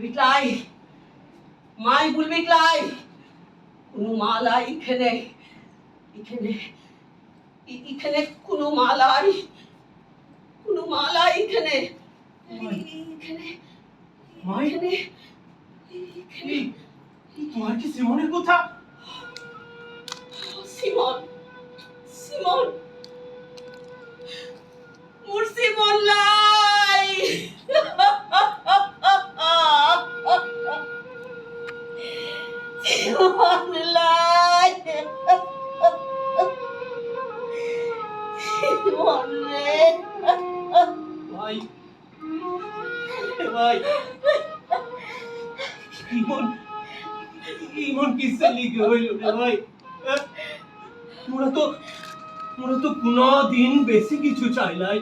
বুলবিকলাই মাই বুলবিকলাই কোনো মালাই এখানে এখানে এখানে কোনো মালাই এখানে এখানে মাই এখানে এখানে তোমার কি সিমনের কথা? সিমন সিমন মোর সিমন লাই সিমন লাই সিমন রে ভাই ভাই ইমন ইমন কিসে লিখে হইল রে ভাই? মোরা তো কোনো দিন বেশি কিছু চাই নাই।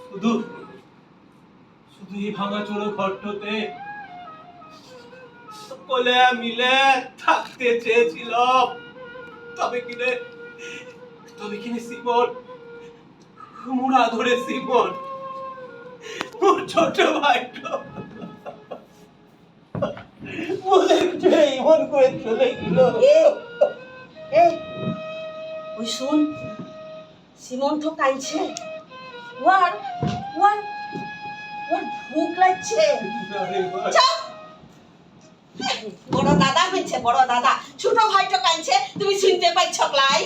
শুধু শুধু এই ভাঙা চোরো ঘরটাতে সকলে মিলে থাকতে চেয়েছিলাম। তবে কিনে সিমন, মোর আদরে সিমন, মোর ছোট ভাইটা মোদের যে ইমন করে চলে গেল। এই ওই শুন সিমন তো কাঁদছে ওর ওর ওর ভুক লাগছে চুপ! বড় দাদা হয়েছে বড় দাদা ছোট ভাইটা কাঁদছে তুমি শুনতে পাইছ ক্লাই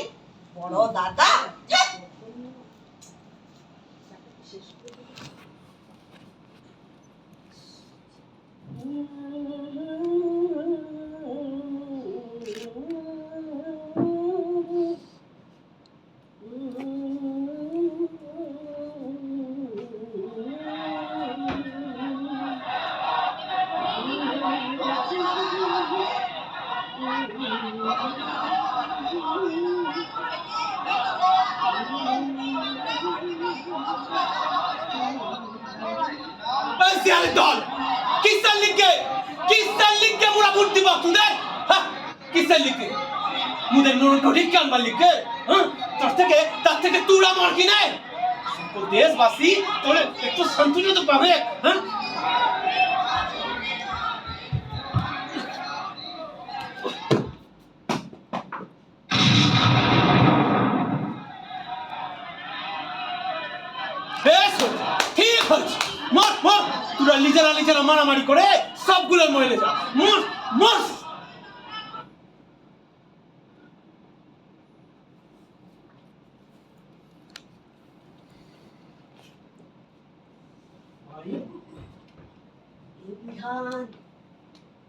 বড় দাদা দল কিসের লিখে মোরা ভোট দিব তোদের? কিসের লিখে মুদের নোটিক কানবার লিখে? তার থেকে তুরা মর কি নাই? সকল দেশবাসী তোর একটু সন্তুষ্ট তো পাবে। ঠিক হয়েছে মর মর, তোরা নিজেরা মারামারি করে সবগুলো মরে যা। মর মর। বিধান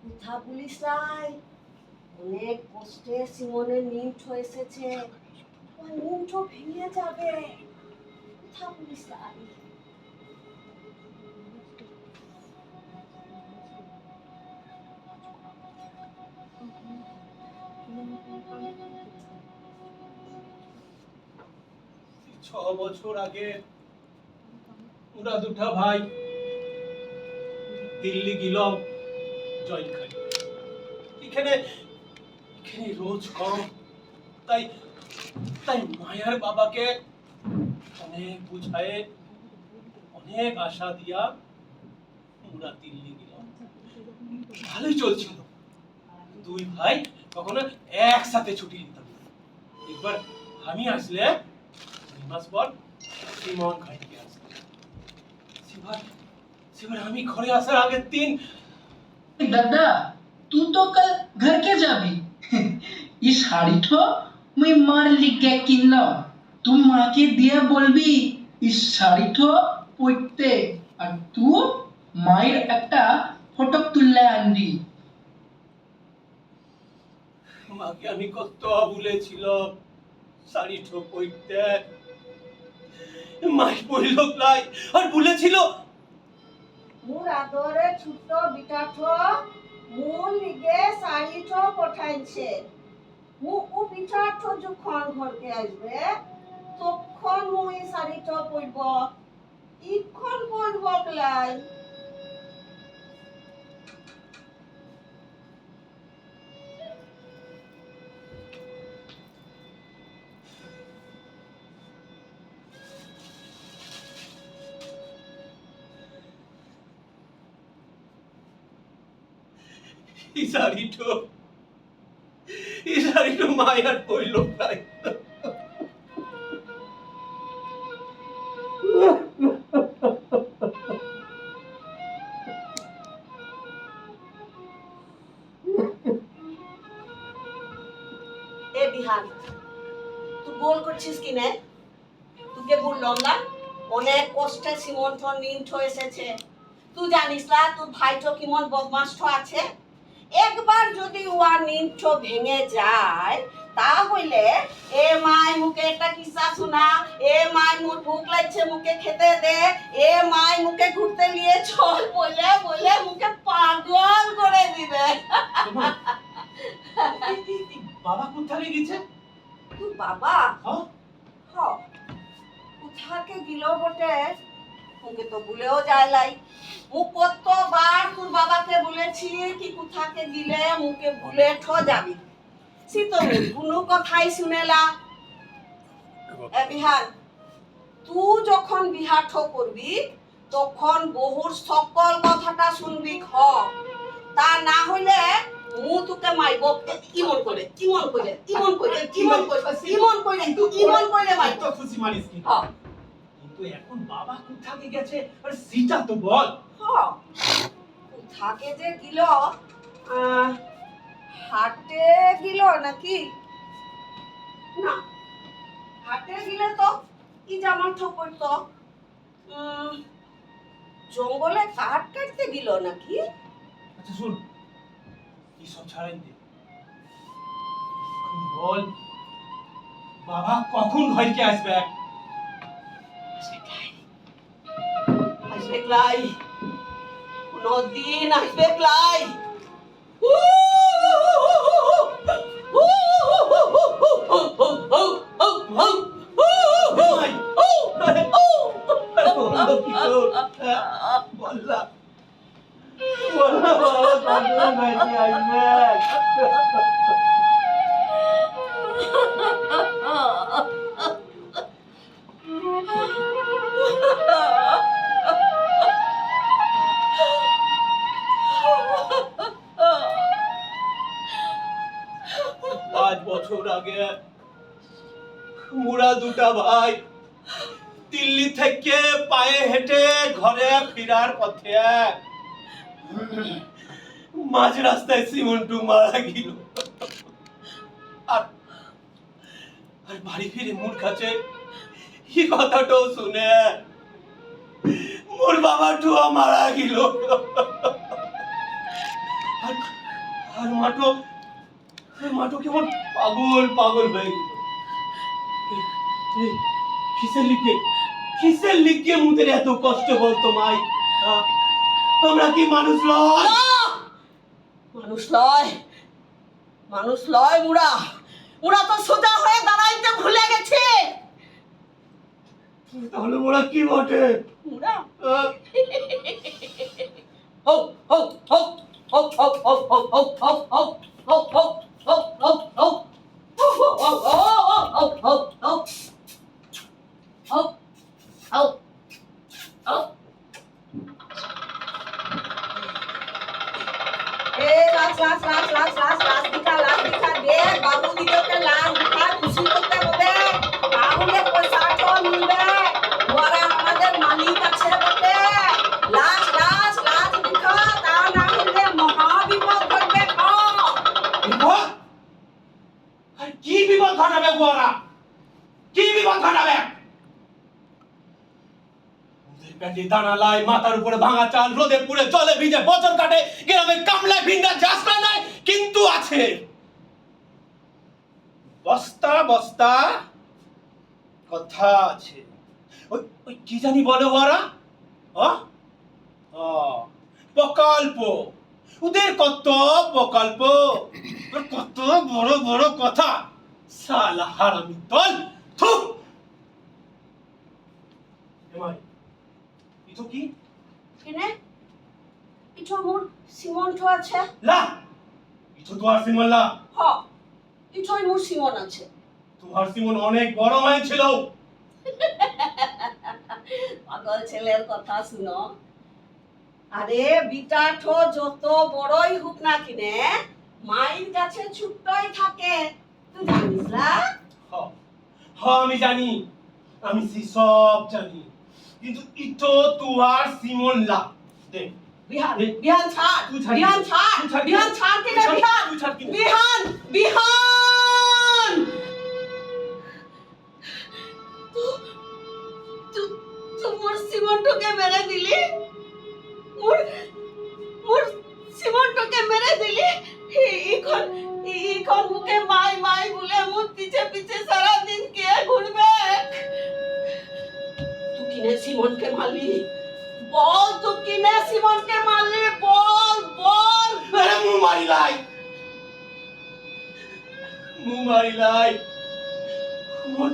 কোথা পুলিশ রাই অনেক কষ্টে সিমনের নিমঠ এসেছে ওই নিমঠ ভেঙে যাবে কোথা পুলিশ রাই ছ বছর আগে ওরা দুটা ভাই দিল্লি গেলাম জয়েন খাই। এখানে রোজ কম, তাই মায়ের বাবাকে অনেক বুঝায়ে অনেক আশা দিয়া ওরা দিল্লি গেলাম। ভালোই চলছিল, দুই ভাই কখনো একসাথে ছুটি নিতাম। একবার আমি আসলে 2 মাস পর সিমন খাইতে আসলে সেবার আমি ঘরে আসার আগের দিন दादा तू तो कल घर के जाबी ये শাড়ি তো মুই মার লিগে কিনলাম তুই মাকে দিয়ে বলবি এই শাড়ি তো পরতে আর তুই মায়ের একটা ফটো তুললে আনবি। মাকে আমি কত বলেছিলাম শাড়ি ঠো পরতে, মাই পরিল প্রায় আর বলেছিল মোর আদরে ছোট বিটাঠ মোর লিগে শাড়িঠ পঠাইছে মু ও বিটাঠ যখন ঘরকে আসবে তখন মুই শাড়িঠ পরব ইখন পরব ক্লাই ই শাড়িটো মায়ার পড়ল প্রায়। এ বিহান, তুই গোল করছিস কি না? তোকে বললাম না অনেক কষ্টে সীমন্ত নিমঠ এসেছে। তুই জানিস না তোর ভাইটো কেমন বদমাষ্ট আছে। একবার যদি ওয়া নিমঠ ভেঙে যায় তাহলে এ মাই মুখে একটা কিসা শোনা, এ মাই মোর ভুক লাগছে মুখে খেতে দে, এ মাই মুখে ঘুরতে নিয়ে চল বলে বলে মুখে পাগল করে দিবে। বাবা কোথায় গেছে? তুই বাবা হ্যাঁ? হ কোথাকে গিল বটে, মুখে তো ভুলেও যায় লাই। মুখ কতবার তোর বাবাকে বলেছি কি কোথাকে গিলে মুখে ভুলে ঠ যাবি, সে তো কোনো কথাই শুনেলা। এ বিহার, তুই যখন বিহার ঠ করবি তখন বহুর সকল কথাটা শুনবি খ, তা না হলে মু তোকে মাইব ইমন করে ইমন করে ইমন করে ইমন করে ইমন করে ইমন করে মাইব। তো খুশি মারিস কি? হ্যাঁ কিন্তু এখন বাবা কোথায় গেছে আর সেটা তো বল। হ্যাঁ কোথাকে যে গিল, হাটে গিল নাকি না, হাটে গিলে তো কি জামা ঠোক করতো, জঙ্গলে কাঠ কাটতে গিল নাকি। আচ্ছা শুন, এসব ছাড়াই দে, এখন বল বাবা কখন ঘরকে আসবে? আসবে ক্লাই, কোনদিন আসবে ক্লাই। বছর আগে মোরা দুটা ভাই দিল্লি থেকে পায়ে হেঁটে ঘরে ফেরার পথে মাঝ রাস্তায় সিমন্টু মারা গেল। আর আর বাড়ি ফিরে মোর কাছে এই কথাটাও শুনে মোর বাবা টুয়া মারা গেল। আর মাটো কেমন পাগল পাগল হয়ে গেল। কিসের লিখে মুদের এত কষ্ট বলতো মাই? আমরা কি মানুষ লয়? মানুষ লয়, মানুষ লয় মুরা, মুরা তো সোজা হয়ে দাঁড়াইতে ভুলে গেছে। তাহলে মোরা কি বটে? মুরা হো হো হো হো হো হো হো হো হো হো হো হো হো হো হো লাশ দিখা দে বাবু দিদিকে লাশ দিখা খুশি করতে হবে, তাহলে পয়সাটা মিলবে। ওরা আমাদের মালিক আছে বটে, লাশ দিখা, তা না হলে মহাবিপদ ঘটবে। আর কি বিপদ ঘটাবে গোরা? কি বিপদ ঘটাবে? ওদের পেটে দানা লাই, মাথার উপরে ভাঙা চাল, রোদে পুড়ে জলে ভিজে বছর কাটে, গ্রামে কামলায় ভিন্ডা যাস্তা নাই, কিন্তু আছে বস্তা বস্তা কথা আছে। ওই কি জানি বলে ওরা, প্রকল্প, ওদের কত প্রকল্প, কত বড় বড় কথা। সালা হারামি দল। থু এমাই ইতো কি কেনে ইটো মোর সিমন্ট আছে। লা ইতো তো আর সিমন লা। হ ইটোই মোর সিমন আছে। তোমার সিমন অনেক বড় হয়েছিল। পাগল ছেলের কথা শুনো, আরে বিটা ঠো যত বড়ই হোক না কিনে মায়ের কাছে ছুট্টই থাকে, তুই জানিস না? আমি জানি, আমি সব জানি, কিন্তু ইটো তুয়ার সিমন লা দে বিহান বিহান ছাড়, তুই ছাড়, বিহান ছাড়, তুই ছাড়, বিহান ছাড় কিনা, তুই ছাড়, বিহান তুই ছাড় কিনা। বিহান বিহান তুই মোর সিমন্টকে মেরে দিলি, মোর মোর সিমন্টকে মেরে দিলি। এখন এখন মুখে মাই মাই বলে মোর পিছে পিছে সারা দিন কে ঘুরবে? তুই কিনে সিমনকে মারলি, বল তুই কিনে সিমনকে মারলি, বল বল। আরে মু মারিলাই মোর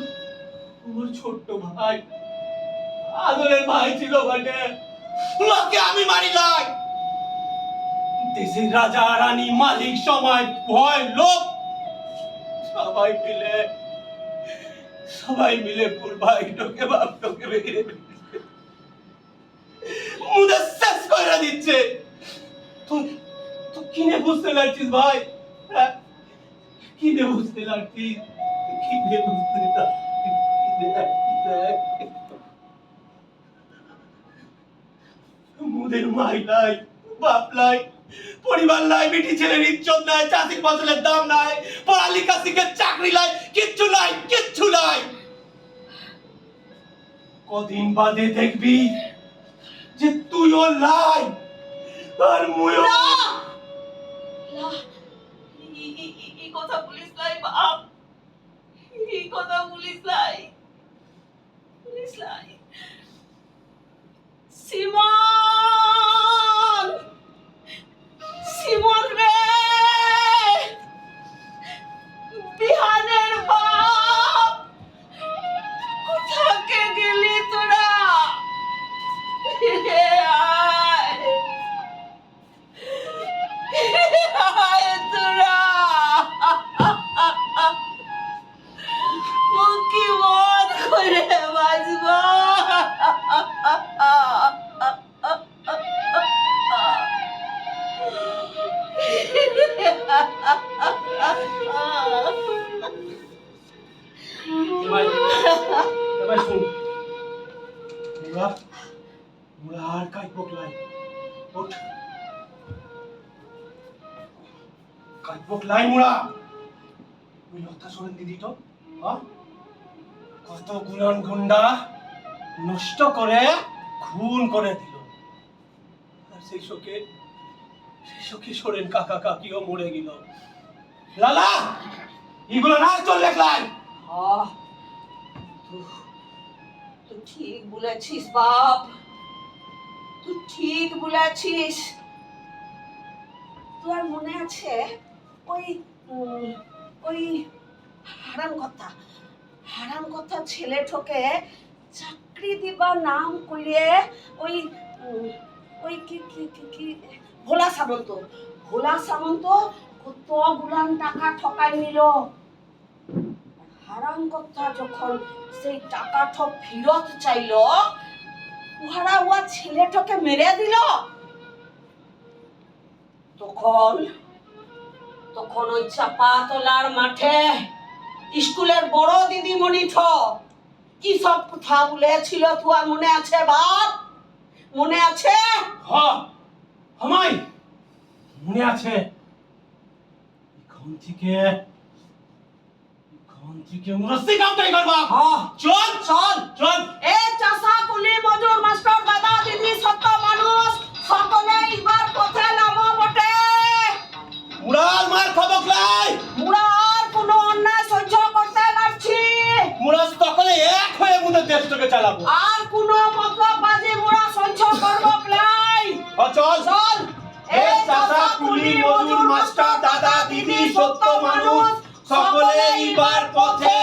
মোর ছোট্ট ভাই, আদরের ভাই ছিল বটে, ওকে আমি মারিলাই। দেশের রাজা রানী মালিক সমাজ ভয় লোক সবাই মিলে পুর ভাইটাকে বাপটাকে মেরে দিচ্ছে, মুদে শেষ করে দিচ্ছে। তুই তুই কিনে বুঝতে লাগছিস ভাই? হ্যাঁ? কিনে বুঝতে লাগছিস? কিনে বুঝতে লাগছিস? মুদের মাই নাই, বাপ নাই, পরিবার নাই, বেটি ছেলের ইজ্জত নাই, চাষির ফসলের দাম নাই, পড়ালেখা শিখে চাকরি নাই, কিচ্ছু নাই, কিচ্ছু নাই। কদিন বাদে দেখবি যে তুইও লাই আর মুইও না না, এই কথা বলিস নাই বাপ, এই কথা বলিস নাই, বলিস নাই। সিমন, সিমন রে, বিহানের বাপ, কোথাকে গেলি তোরা? ফিরে আয়, ফিরে আয় তোরা। মুখি মন করে বাঁচব। এবার শুন, মুরা আর কাই পকলাই, ওঠ কাই পকলাই মুরা। ওই লতা শোনেন দিদি তো, হ্যাঁ? কত গুণান গুন্ডা নষ্ট করে খুন করে দিল, আর সেই শোকে সোরেন কাকা কাকিও মরে গেল। লালা এগুলো না চল লেখলাই। তুই ঠিক বলেছিস বাপ, তুই ঠিক বলেছিস। তোর মনে আছে ওই ওই হারাম কথা ছেলে ঠকে চাকরি দিবা নাম করে ওই ওই কি কি কি কি ভোলা সামন্ত কত গুলান টাকা ঠকাই নিল। হারাম কথা যখন সেই টাকা ঠক ফেরত চাইল, উহারা ওয়া ছেলেটাকে মেরে দিল। তখন ওই চাপাতলার মাঠে স্কুলের বড় দিদিমণি কি সব কথা বলেছিল, তোমার মনে আছে বাপ? মনে আছে? হ্যাঁ আমায় মনে আছে। এখন থেকে মুরস্তি কামটাই করবা। চল চল চল। এ চাষা কুলি মজুর মাস্টার দাদা দিদি সত্য মানুষ সকলে এবার পথে নামো বটে। মুরাল মার খবক লাই, মুরা আর কোনো অন্যায় সহ্য করতে পারছি। মুরা সকলে এক হয়ে মুদের দেশটাকে চালাবো। আর কোনো মতবাজি মুরা সহ্য করব নাই। চল চল এ চাষা কুলি মজুর মাস্টার দাদা দিদি সত্য মানুষ সকলে এবার পথে